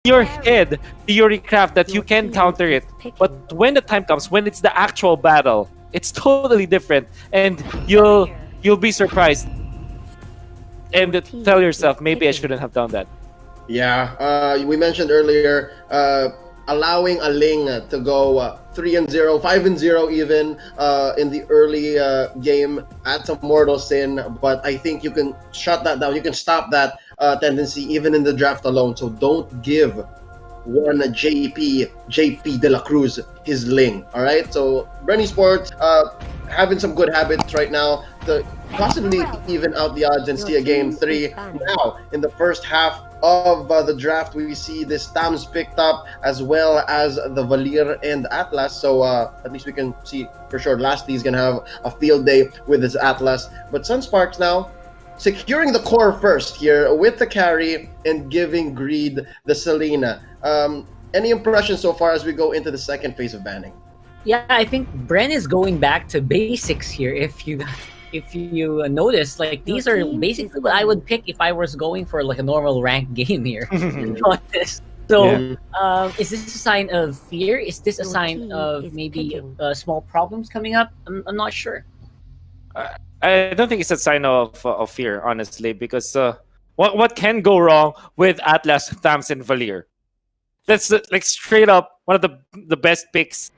your head theorycraft that you can counter it, but when the time comes, when it's the actual battle, it's totally different, and you'll be surprised and tell yourself, maybe I shouldn't have done that. Yeah, we mentioned earlier allowing a Ling to go 3-0, 5-0 even in the early game at some mortal sin, but I think you can shut that down. You can stop that tendency even in the draft alone. So don't give one JP De La Cruz his Ling. All right, so BREN Sports having some good habits right now to possibly even out the odds and see a game 3. Now in the first half of the draft, we see the Stams picked up as well as the Valir and Atlas. So at least we can see for sure Lastly is gonna have a field day with his Atlas. But SUNSPAKS now securing the core first here with the carry and giving Greed the Selena. Any impressions so far as we go into the second phase of banning? Yeah, I think BREN is going back to basics here. If you notice, like these are basically what I would pick if I was going for like a normal ranked game here. To be honest. So, is this a sign of fear? Is this a sign of maybe small problems coming up? I'm not sure. I don't think it's a sign of fear, honestly, because what can go wrong with Atlas, Thams, and Valir? That's like straight up one of the best picks,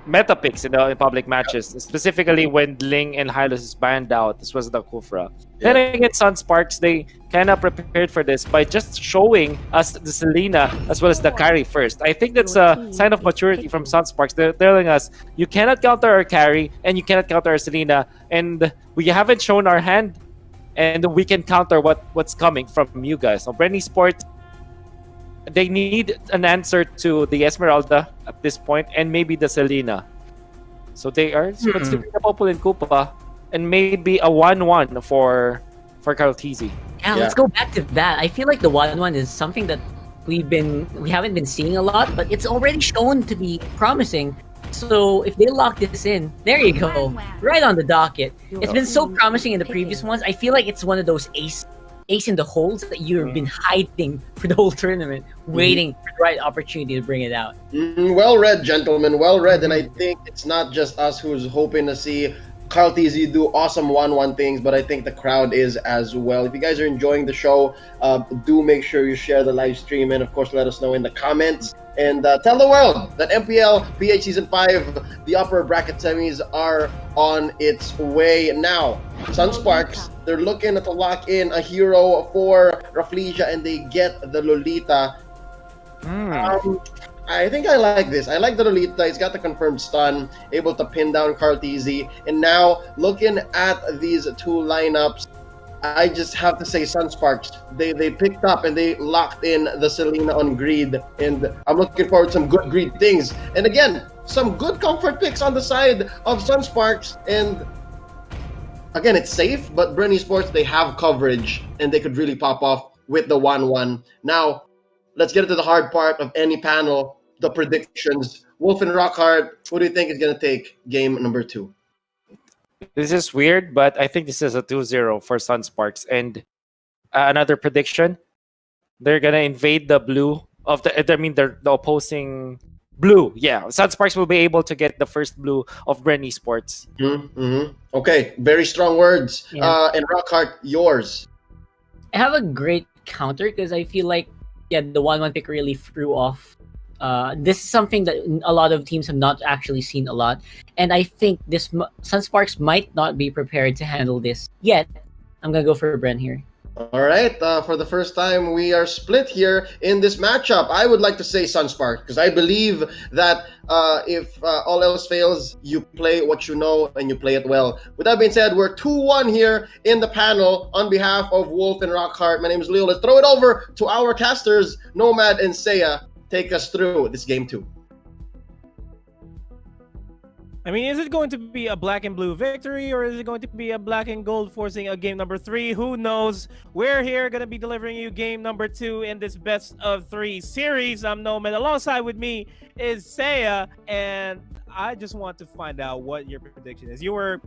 meta picks in public matches, specifically when Ling and Hylos is banned out. This was the Kufra. Then against SUNSPAKS, they kind of prepared for this by just showing us the Selena as well as the carry first. I think that's a sign of maturity from SUNSPAKS. They're telling us, you cannot counter our carry and you cannot counter our Selena, and we haven't shown our hand, and we can counter what's coming from you guys. So BREN Esports, they need an answer to the Esmeralda at this point, and maybe the Selena. So they are considering the Popol and Kupa, and maybe a 1-1 for Karltizi. Yeah, let's go back to that. I feel like the 1-1 is something that we haven't been seeing a lot, but it's already shown to be promising. So if they lock this in, there you go, right on the docket. It's been so promising in the previous ones. I feel like it's one of those ace in the holes that you've been hiding for the whole tournament, waiting for the right opportunity to bring it out. Well read, gentlemen, well read. And I think it's not just us who's hoping to see Karltizi do awesome 1-1 things, but I think the crowd is as well. If you guys are enjoying the show, do make sure you share the live stream, and of course let us know in the comments. And tell the world that MPL PH Season 5, the upper bracket semis, are on its way now. SUNSPAKS, they're looking to lock in a hero for Rafflesia, and they get the Lolita. I think I like this. I like the Lolita. He's got the confirmed stun, able to pin down Karltizi. And now, looking at these two lineups, I just have to say SUNSPAKS, they picked up and they locked in the Selena on Greed. And I'm looking forward to some good Greed things. And again, some good comfort picks on the side of SUNSPAKS. And again, it's safe, but BREN Esports, they have coverage and they could really pop off with the 1-1. Now, let's get into the hard part of any panel, the predictions. Wolf and Rockhart, who do you think is going to take game number 2? This is weird, but I think this is a 2-0 for SUNSPAKS. And another prediction, they're going to invade the blue of the opposing blue. Yeah, SUNSPAKS will be able to get the first blue of BREN Esports. Okay, very strong words. And Rockhart, yours. I have a great counter because I feel like the 1-1 pick really threw off. This is something that a lot of teams have not actually seen a lot, and I think this SUNSPAKS might not be prepared to handle this yet. I'm gonna go for BREN here. All right, for the first time, we are split here in this matchup. I would like to say SUNSPARKS because I believe that if all else fails, you play what you know and you play it well. With that being said, we're 2-1 here in the panel on behalf of Wolf and Rockhart. My name is Leo. Let's throw it over to our casters, Nomad and Seiya. Take us through this game 2. I mean, is it going to be a black and blue victory, or is it going to be a black and gold forcing a game number 3? Who knows? We're here going to be delivering you game number 2 in this best of 3 series. I'm Nomad. Alongside with me is Seiya, and I just want to find out what your prediction is. You were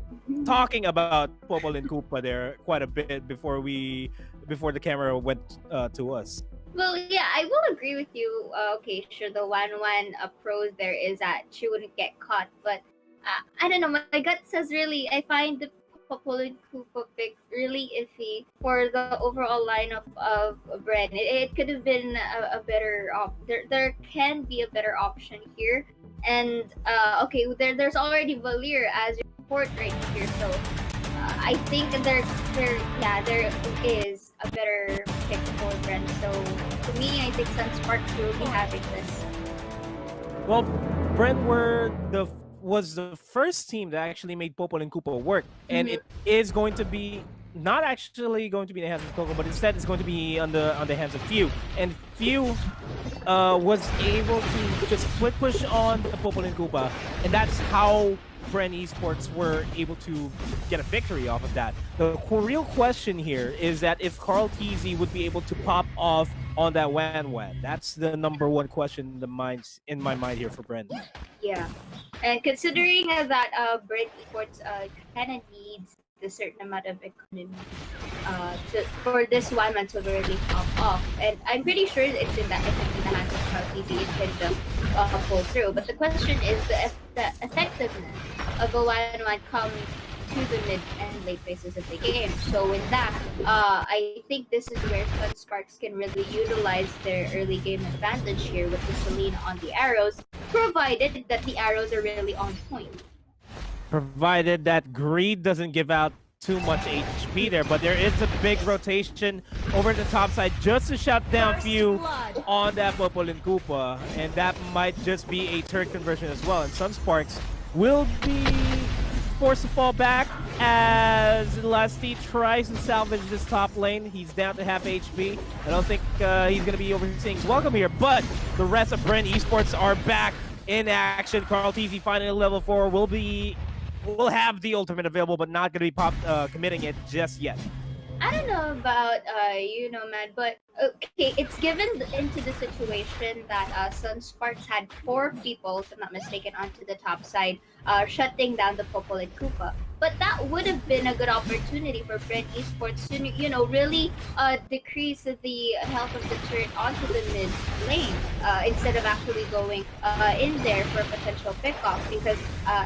talking about Popol and Kupa there quite a bit before the camera went to us. Well, yeah, I will agree with you. Okay, sure, the 1-1 pros there is that she wouldn't get caught, but I don't know. My gut says really, I find the Popolin Koopa pick really iffy for the overall lineup of BREN. It could have been a better there can be a better option here, and okay, there's already Valir as your support right here, so I think there is a better pick for BREN. So to me, I think SUNSPAKS will be having this. Well, BREN was the first team that actually made Popol and Koopa work, and it is going to be not actually going to be in the hands of Coco, but instead it's going to be on the hands of Few. And Few was able to just split push on the Popol and Koopa, and that's how BREN Esports were able to get a victory off of that. The real question here is that if Carl TZ would be able to pop off on that Wan. That's the number one question in my mind here for BREN. Yeah, and considering that BREN Esports kind of needs a certain amount of economy for this 1 month to really pop off, and I'm pretty sure if it's in the hands of Carl TZ, it can just pull through. But the question is the effectiveness of a 1-1 comes to the mid and late phases of the game. So in that, I think this is where SUNSPAKS can really utilize their early game advantage here with the Selena on the arrows, provided that the arrows are really on point. Provided that Greed doesn't give out too much HP there, but there is a big rotation over the top side just to shut down Few on that Popol and Koopa, and that might just be a turret conversion as well. And SUNSPAKS will be forced to fall back as Lusty tries to salvage this top lane. He's down to half HP. I don't think he's going to be overseeing his welcome here, but the rest of BREN Esports are back in action. Carl TZ finally level 4 will have the ultimate available, but not going to be committing it just yet. I don't know about man, but okay, it's given into the situation that SUNSPAKS had 4 people, if I'm not mistaken, onto the top side, shutting down the Popol and Koopa. But that would have been a good opportunity for BREN Esports to, really decrease the health of the turret onto the mid lane instead of actually going in there for a potential pickoff, because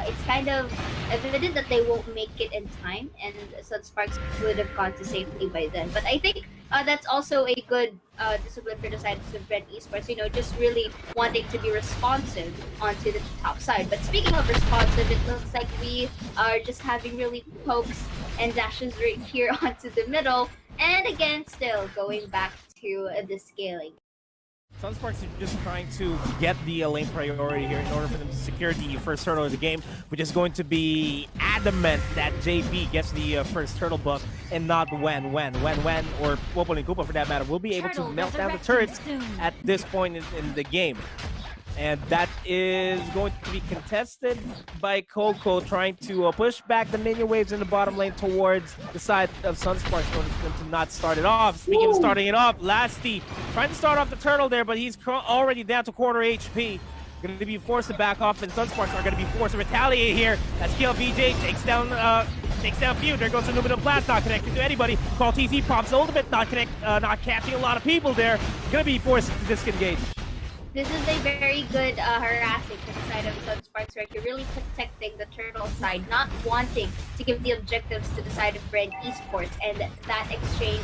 it's kind of evident that they won't make it in time, and SUNSPAKS would have gone to safety by then. But I think that's also a good discipline for the side of BREN Esports, just really wanting to be responsive onto the top side. But speaking of responsive, it looks like we are just having really pokes and dashes right here onto the middle, and again, still going back to the scaling. SUNSPAKS are just trying to get the lane priority here in order for them to secure the first turtle of the game, which is going to be adamant that JB gets the first turtle buff and not Wan, or Popol and Koopa for that matter, will be able to melt down the turrets at this point in the game. And that is going to be contested by Coco, trying to push back the minion waves in the bottom lane towards the side of SUNSPAKS in order for them to not start it off. Speaking of starting it off, Lasty trying to start off the turtle there, but he's already down to quarter HP. Going to be forced to back off, and SUNSPAKS are going to be forced to retaliate here as KLVJ takes down Few. There goes the Numinum Blast, not connected to anybody. Carl TZ pops the ultimate, not catching a lot of people there. Going to be forced to disengage. This is a very good harassing to the side of SUNSPAKS, right? You're really protecting the turtle side, not wanting to give the objectives to the side of BREN Esports, and that exchange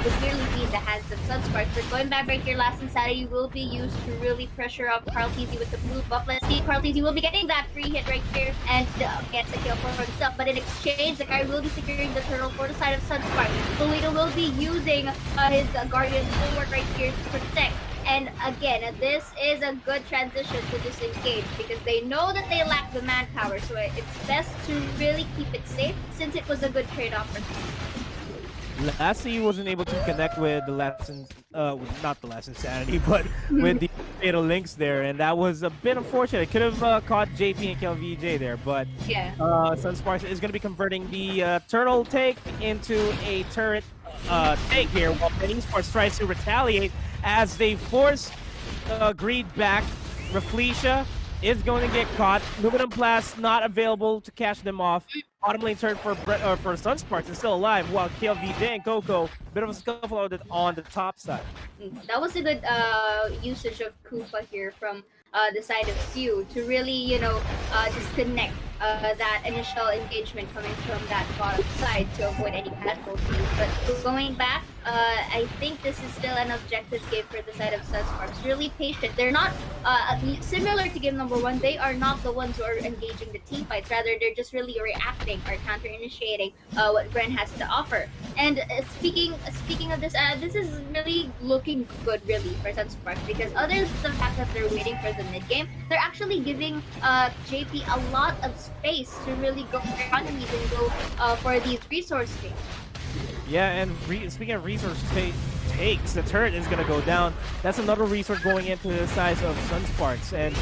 would really be in the hands of SUNSPAKS. But going back right here, Last Insanity will be used to really pressure up Carl TZ with the blue buff. Let's see, Carl TZ will be getting that free hit right here and gets a kill for himself. But in exchange, the guy will be securing the turtle for the side of SUNSPAKS. Polito will be using his Guardian's bulwark right here to protect. And again, this is a good transition to disengage because they know that they lack the manpower, so it's best to really keep it safe since it was a good trade-off for them. Lassie wasn't able to connect with the not the Last Insanity, but with the fatal links there, and that was a bit unfortunate. It could have caught JP and KLVJ there, but yeah. SUNSPAKS is going to be converting the turtle take into a turret take here, while BREN Esports tries to retaliate as they force Greed back. Reflecia is going to get caught. Luminum Blast not available to catch them off. Bottom lane turret for SUNSPAKS is still alive, while KLVJ and Coco, bit of a scuffle on the top side. that was a good usage of Koopa here from the side of Sue to really, disconnect that initial engagement coming from that bottom side to avoid any casualties. But going back, I think this is still an objective game for the side of SUNSPAKS. Really patient. They're not similar to game number 1. They are not the ones who are engaging the team fights. Rather, they're just really reacting or counter-initiating what BREN has to offer. And speaking of this, this is really looking good, really, for SUNSPAKS, because other than the fact that they're waiting for the mid game, they're actually giving JP a lot of space to really go for economies and go for these resource takes. Yeah, and speaking of resource takes, the turret is going to go down. That's another resource going into the size of SUNSPAKS. And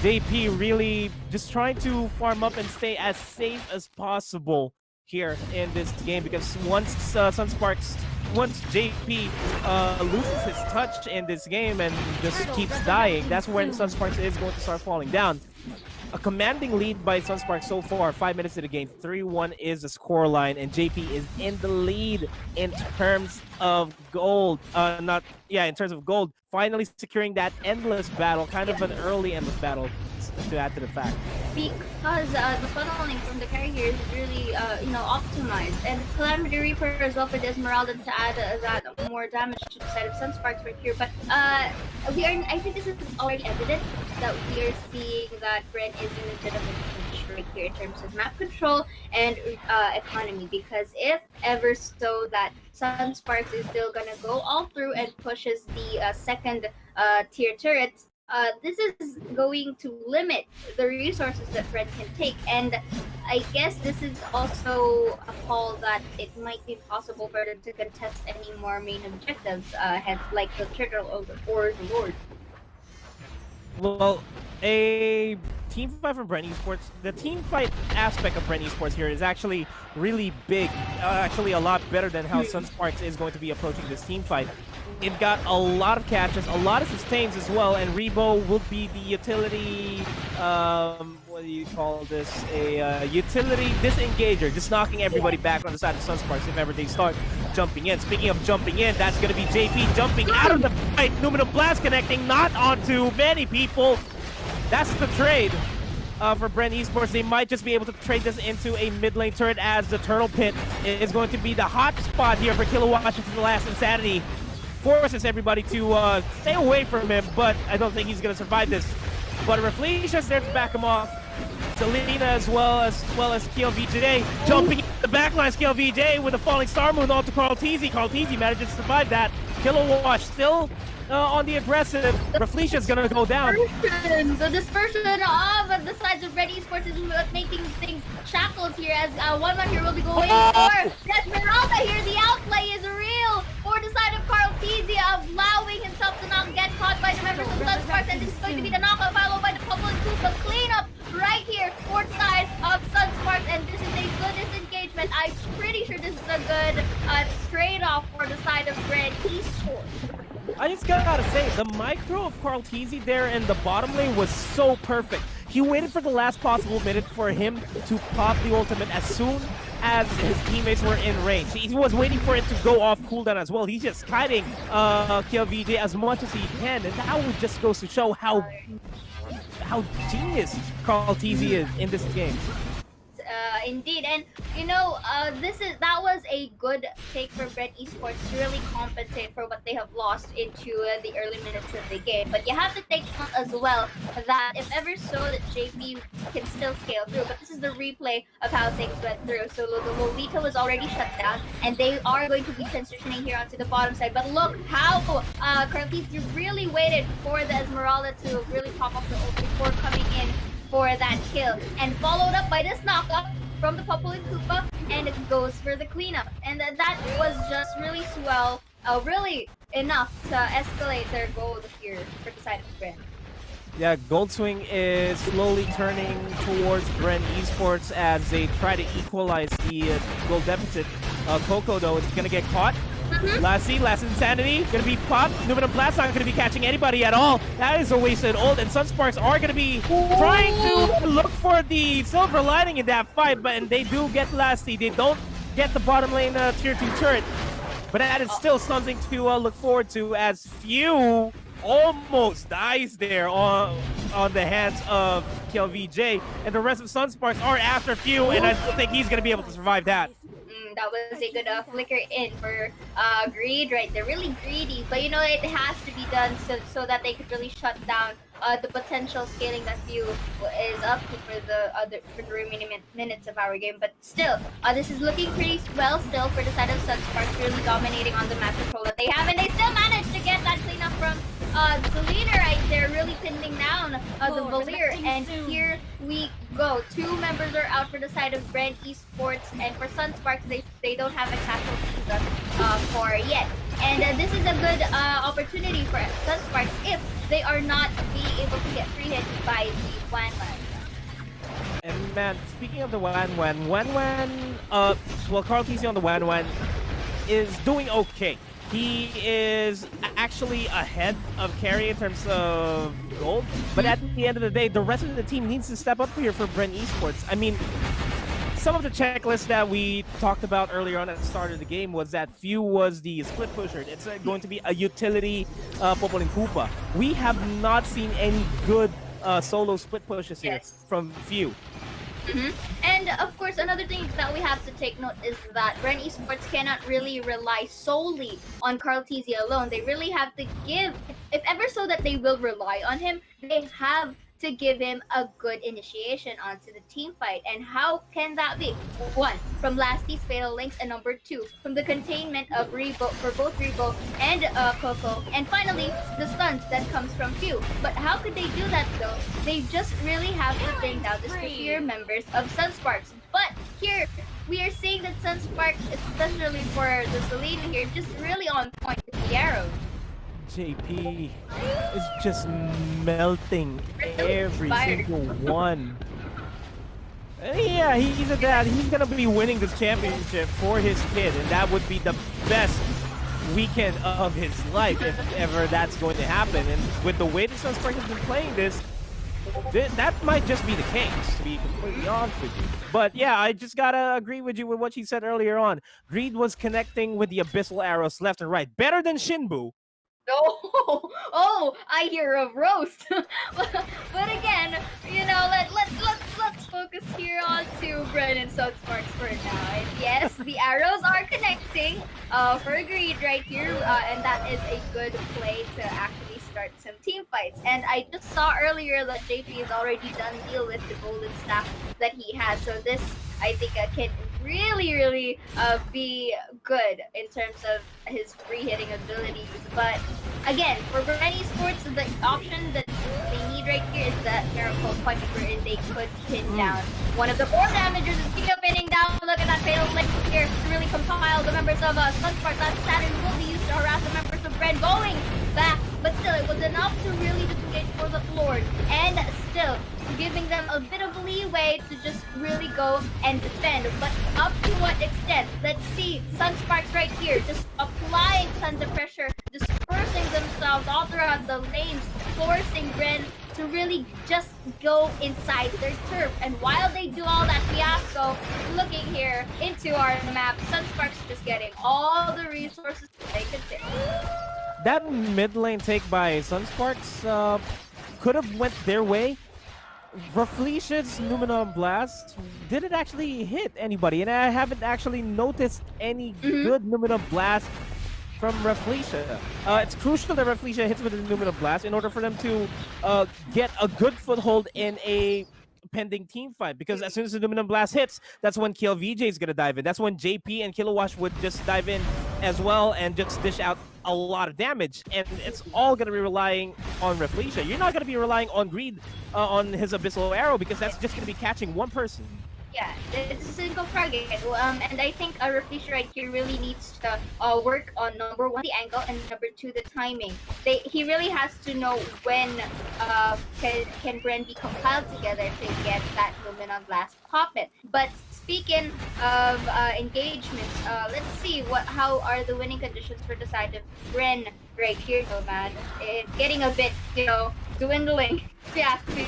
JP really just trying to farm up and stay as safe as possible here in this game, because once JP loses his touch in this game and just keeps dying, that's when SUNSPAKS is going to start falling down. A commanding lead by SUNSPAKS so far, 5 minutes to the game. 3-1 is the scoreline, and JP is in the lead in terms of gold. In terms of gold, finally securing that endless battle, kind of an early endless battle to add to the fact. Because the funneling from the carry here is really, optimized. And Calamity Reaper as well for the Esmeralda to add that more damage to the side of SUNSPAKS right here. But I think this is already evident that we are seeing that BREN is in a bit of a pinch right here in terms of map control and economy. Because if ever so that SUNSPAKS is still gonna go all through and pushes the second tier turrets, this is going to limit the resources that BREN can take, and I guess this is also a call that it might be impossible for them to contest any more main objectives ahead, like the Turtle or the Lord. Well, a team fight from BREN Esports, the team fight aspect of BREN Esports here is actually really big, actually a lot better than how SUNSPAKS is going to be approaching this team fight. It got a lot of catches, a lot of sustains as well, and Rebo will be the utility, what do you call this? A utility disengager, just knocking everybody back on the side of SUNSPAKS if ever they start jumping in. Speaking of jumping in, that's going to be JP jumping out of the fight. Numinum Blast connecting, not onto many people. That's the trade for BREN Esports. They might just be able to trade this into a mid lane turret, as the Turtle Pit is going to be the hot spot here for Kilowatt into the last Insanity. Forces everybody to stay away from him, but I don't think he's going to survive this. But Refletia's there to back him off. Selena as well as KLVJ jumping into the backline. KLVJ with a falling star moon onto Carl Teasy. Carl Teasy manages to survive that. Kilowatt still on the aggressive. Refletia's going to go down. The dispersion of the sides of BREN Esports is making things shackled here, as 1-1 here will be going for Esmeralda here. The outplay is real for the side of Carl Teasy, allowing himself to not get caught by the members of SUNSPAKS, and this is going to be the knockout, followed by the public Koopa cleanup right here for the side of SUNSPAKS, and this is a good disengagement. I'm pretty sure this is a good trade-off for the side of BREN Esports. I just gotta say, the micro of Carl Teasy there in the bottom lane was so perfect. He waited for the last possible minute for him to pop the ultimate as soon as his teammates were in range. He was waiting for it to go off cooldown as well. He's just kiting KLVJ as much as he can, and that would just goes to show how genius Carl Teasy is in this game. Indeed, and that was a good take for BREN Esports to really compensate for what they have lost into the early minutes of the game. But you have to take note as well that if ever so that JP can still scale through, but this is the replay of how things went through. So the Lolita was already shut down, and they are going to be transitioning here onto the bottom side. But look how Carlos really waited for the Esmeralda to really pop up the ult before coming in for that kill, and followed up by this knockup from the Populin Koopa, and it goes for the cleanup. And that was just really swell, really enough to escalate their gold here for the side of BREN. Yeah, Gold Swing is slowly turning towards BREN Esports as they try to equalize the gold deficit. Coco, though, is going to get caught. Last Insanity gonna be popped. Numinum Blast not gonna be catching anybody at all. That is a wasted ult, and SUNSPAKS are gonna be trying to look for the silver lining in that fight, and they do get Lassie. They don't get the bottom lane tier 2 turret. But that is still something to look forward to, as Few almost dies there on the hands of KLVJ, and the rest of SUNSPAKS are after Few, and I don't think he's gonna be able to survive that. That was a good flicker in for Greed, right? They're really greedy, but you know, it has to be done so that they could really shut down the potential scaling that Few is up to for the remaining minutes of our game. But still, this is looking pretty well still for the side of SUNSPARKS, really dominating on the map control that they have, and they still managed to get that cleanup from the leader right there, really pinning down the Valier. And here we go. 2 members are out for the side of BREN Esports, and for SUNSPARKS, they don't have a casualty thus far yet. And this is a good opportunity for SUNSPARKS if they are not being able to get free hit by the Wan. And man, speaking of the Wan, well, Carl TC on the Wan is doing okay. He is actually ahead of Carry in terms of gold, but at the end of the day, the rest of the team needs to step up here for BREN Esports. I mean, some of the checklists that we talked about earlier on at the start of the game was that Few was the split pusher. It's going to be a utility Popolin Koopa. We have not seen any good solo split pushes here from Few. And of course, another thing that we have to take note is that BREN Esports cannot really rely solely on Carl TZ alone. They really have to give, if ever so that they will rely on him, they have to give him a good initiation onto the team fight. And how can that be? 1, from Lasty's Fatal Links, and number 2, from the containment of Rebo for both Rebo and Coco. And finally, the stuns that comes from Few. But how could they do that though? They just really have to bring down the superior members of SUNSPARKS. But here, we are seeing that SUNSPARKS, especially for the Selena here, just really on point with the arrows. JP is just melting every single one. Yeah, he's a dad. He's gonna be winning this championship for his kid, and that would be the best weekend of his life if ever that's going to happen. And with the way that SUNSPARKS has been playing this, that might just be the case, to be completely honest with you. But yeah, I just gotta agree with you with what she said earlier on. Greed was connecting with the Abyssal Arrows left and right, better than Shinbu. Oh, I hear a roast. but again, you know, let's focus here on to BREN and SUNSPARKS for now. And yes, the arrows are connecting for Greed right here, and that is a good play to actually start some team fights. And I just saw earlier that JP has already done deal with the golden staff that he has, so this, I think, can really be good in terms of his free hitting abilities. But again, for BREN Esports, the option that they need right here is that Miracle Punch, wherein they could pin down one of the 4 damagers. Speaking of pinning down, look at that Fatal Link here to really compile the members of SUNSPARKS. That Saturn will be used to harass the members of BREN going back, but still, it was enough to really disengage for the Lord, and still giving them a bit of leeway to just really go and defend. But up to what extent? Let's see. SUNSPARKS right here, just applying tons of pressure, dispersing themselves all throughout the lanes, forcing BREN to really just go inside their turf. And while they do all that fiasco, looking here into our map, SUNSPARKS just getting all the resources they could take. That mid lane take by SUNSPARKS could have went their way. Rafflesia's Numenor Blast didn't actually hit anybody, and I haven't actually noticed any good Numenor Blast from Rafflesia. It's crucial that Rafflesia hits with the Numenor Blast in order for them to get a good foothold in a pending team fight, because as soon as the Numenor Blast hits, that's when KLVJ is gonna dive in. That's when JP and Kilowash would just dive in as well and just dish out a lot of damage, and it's all gonna be relying on Rafflesia. You're not gonna be relying on Greed on his Abyssal Arrow, because that's just gonna be catching one person. Yeah, it's a single target. And I think Rafflesia right here really needs to work on number 1, the angle, and number 2, the timing. He really has to know when can BREN be compiled together to get that Numenor Blast popping. But speaking of engagements, let's see how are the winning conditions for the side of BREN right here, Nomad. It's getting a bit, dwindling, if you ask me.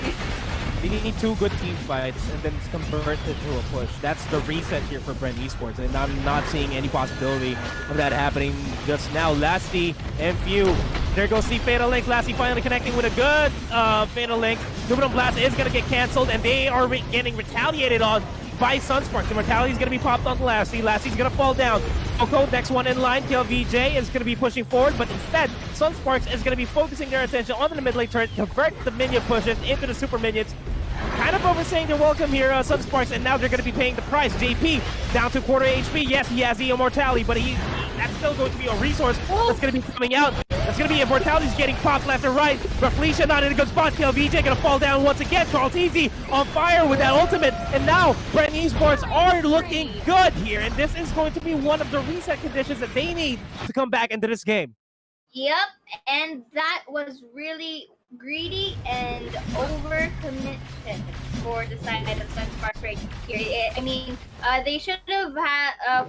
They need 2 good team fights and then convert it to a push. That's the reset here for BREN Esports, and I'm not seeing any possibility of that happening just now. Lasty and Few. There goes the Fatal Link. Lasty finally connecting with a good Fatal Link. Numinum Blast is going to get canceled, and they are getting retaliated on by SUNSPAKS. Immortality is going to be popped on Lasty. Lasty's going to fall down. Coco, next one in line. KLVJ is going to be pushing forward, but instead, SUNSPAKS is going to be focusing their attention on the mid lane turret, convert the minion pushes into the super minions. Kind of overstaying their welcome here, SUNSPAKS, and now they're going to be paying the price. JP down to quarter HP. Yes, he has the immortality, but that's still going to be a resource that's going to be coming out. That's going to be immortality's getting popped left and right. Reflection not in a good spot. KLVJ going to fall down once again. Carlteasy on fire with that ultimate, and now BREN Esports are looking good here, and this is going to be one of the reset conditions that they need to come back into this game. Yep, and that was really greedy and overcommitted for the side of SUNSPAKS right here. I mean, they should have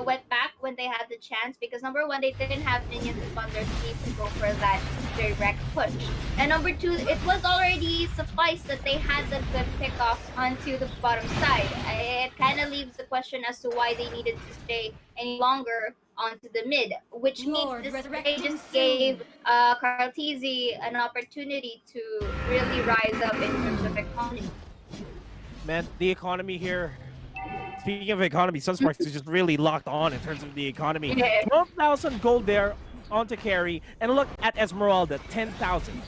went back when they had the chance, because number one, they didn't have minions upon their sleeve to go for that direct push. And number two, it was already sufficed that they had the good pick off onto the bottom side. It kind of leaves the question as to why they needed to stay any longer onto the mid, which means they just gave Carlteasy an opportunity to really rise up in terms of economy. Man, the economy here. Speaking of economy, SUNSPAKS is just really locked on in terms of the economy. Yeah. 12,000 gold there onto carry, and look at Esmeralda, 10,000.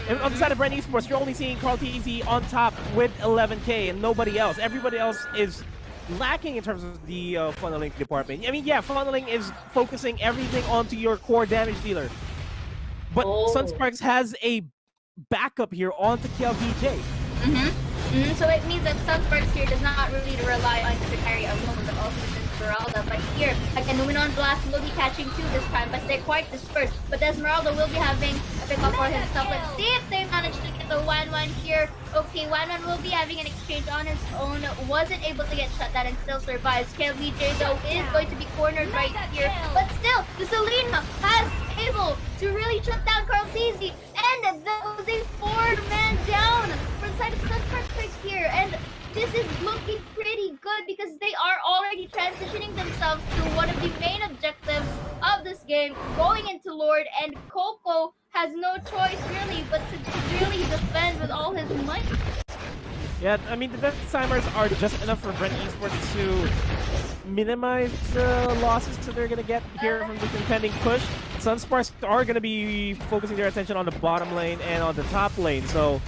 And on the side of BREN Esports, you're only seeing Carlteasy on top with 11k and nobody else. Everybody else is lacking in terms of the funneling department. I mean, yeah, funneling is focusing everything onto your core damage dealer. But SUNSPAKS has a backup here onto KLVJ. So it means that SUNSPAKS here does not really rely on the carry alone, but also with Esmeralda. But here, again, Numinon Blast will be catching 2 this time, but they're quite dispersed. But Esmeralda will be having a pick up for himself. Let's see if they manage to get the 1-1 here. Okay, 1-1 will be having an exchange on his own. Wasn't able to get shut down and still survives. KLVJ, though, is going to be cornered right here. But still, the Selena has able to really shut down Carlteasy. And that was a 4-man down for the side of SUNSPAKS right here. And this is looking pretty good because they are already transitioning themselves to one of the main objectives of this game, going into Lord, and Coco has no choice really but to really defend with all his might. Yeah, I mean, the death timers are just enough for BREN Esports to minimize the losses that they're going to get here from the impending push. SUNSPAKS are going to be focusing their attention on the bottom lane and on the top lane, so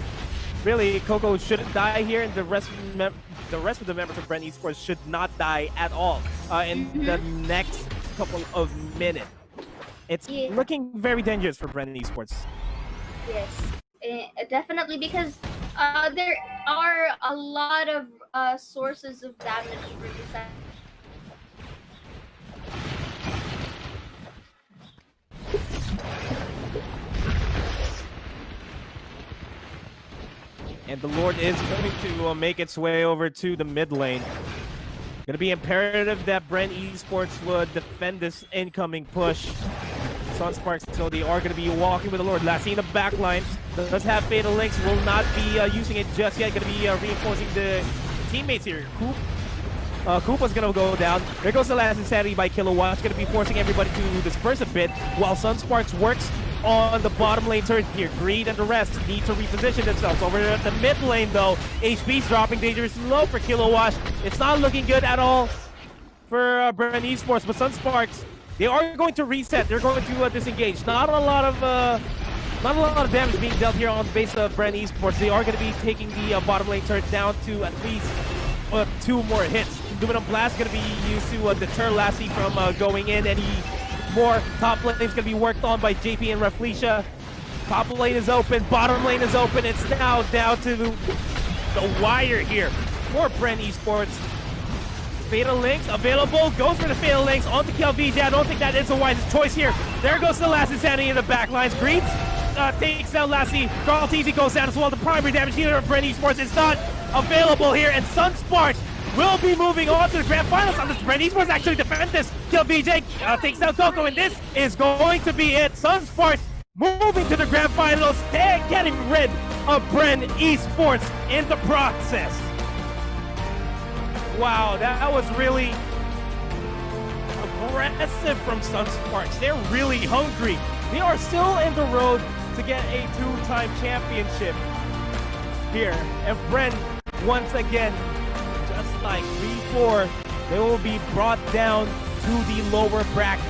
really, Coco shouldn't die here, and the rest of the members of BREN Esports should not die at all in the next couple of minutes. It's looking very dangerous for BREN Esports. Yes, definitely, because there are a lot of sources of damage for this side. And the Lord is going to make its way over to the mid lane. Going to be imperative that BREN Esports would defend this incoming push. SUNSPAKS, so they are going to be walking with the Lord. Lassie in the back line does have Fatal Links, will not be using it just yet. Going to be reinforcing the teammates here. Koopa's going to go down. There goes the last Insanity by Kilowatt. Going to be forcing everybody to disperse a bit while SUNSPAKS works on the bottom lane turret here. Greed and the rest need to reposition themselves. Over at the mid lane though, HP's dropping dangerously low for Kilowatt. It's not looking good at all for BREN Esports, but SUNSPAKS, they are going to reset. They're going to disengage. Not a lot of damage being dealt here on the base of BREN Esports. They are going to be taking the bottom lane turret down to at least 2 more hits. Numinum Blast going to be used to deter Lassie from going in any more. Top lane is going to be worked on by JP and Reflecia. Top lane is open, bottom lane is open. It's now down to the wire here for BREN Esports. Fatal Links available, goes for the Fatal Links onto KLVJ. I don't think that is the wisest choice here. There goes the last Insanity in the back lines. Greeds takes out Lassie. Carlteasy goes down as well. The primary damage dealer of BREN Esports is not available here, and SUNSPAKS will be moving on to the grand finals. On this, BREN Esports actually defend this. KLVJ takes down Coco, and this is going to be it. SUNSPAKS moving to the grand finals, they're getting rid of BREN Esports in the process. Wow, that was really aggressive from SUNSPAKS. They're really hungry. They are still in the road to get a 2-time championship here. And BREN, once again, just like before, they will be brought down to the lower bracket.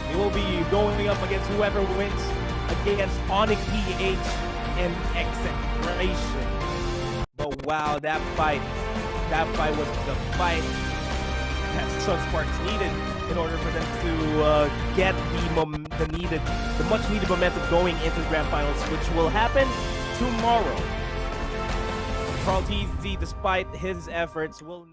They will be going up against whoever wins against Onic PH and Execration. But wow, that fight was the fight that SUNSPAKS needed in order for them to get the much needed momentum going into the grand finals, which will happen tomorrow. Carl TZ, despite his efforts, will